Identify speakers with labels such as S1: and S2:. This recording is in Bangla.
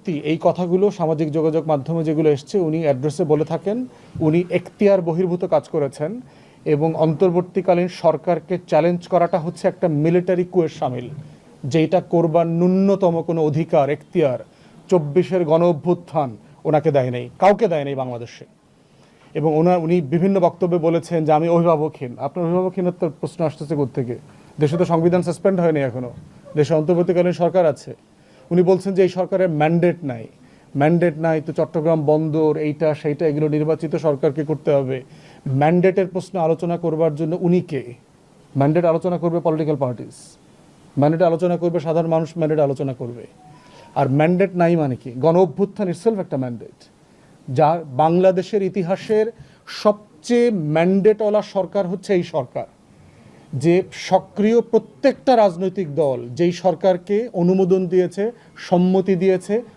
S1: সত্যি এই কথাগুলো সামাজিক যোগাযোগ মাধ্যমে যেগুলো এসছে উনি অ্যাড্রেসে বলে থাকেন উনি এখতিয়ার বহির্ভূত কাজ করেছেন এবং অন্তর্বর্তীকালীন সরকারকে চ্যালেঞ্জ করাটা হচ্ছে একটা মিলিটারি কুয়ের সামিল, যেটা করবার ন্যূনতম কোনো অধিকার এখতিয়ার 24-এর গণ অভ্যুত্থান ওনাকে দেয় নাই, কাউকে দেয় নাই বাংলাদেশে। এবং উনি বিভিন্ন বক্তব্যে বলেছেন যে আমি অভিভাবকহীন। আপনার অভিভাবকহীনতার প্রশ্ন আসতেছে কোত্থেকে? দেশে তো সংবিধান সাসপেন্ড হয়নি এখনো, দেশে অন্তর্বর্তীকালীন সরকার আছে। উনি বলছেন যে এই সরকারের ম্যান্ডেট নাই তো চট্টগ্রাম বন্দর এইটা সেইটা এগুলো নির্বাচিত সরকারকে করতে হবে। ম্যান্ডেটের প্রশ্ন আলোচনা করবার জন্য উনি কে? ম্যান্ডেট আলোচনা করবে পলিটিক্যাল পার্টিস, ম্যান্ডেট আলোচনা করবে সাধারণ মানুষ, ম্যান্ডেট আলোচনা করবে। আর ম্যান্ডেট নাই মানে কি? গণ অভ্যুত্থান ইটসেলফ একটা ম্যান্ডেট, যা বাংলাদেশের ইতিহাসের সবচেয়ে ম্যান্ডেটওয়ালা সরকার হচ্ছে এই সরকার, যে সক্রিয় প্রত্যেকটা রাজনৈতিক দল যেই সরকারকে অনুমোদন দিয়েছে, সম্মতি দিয়েছে,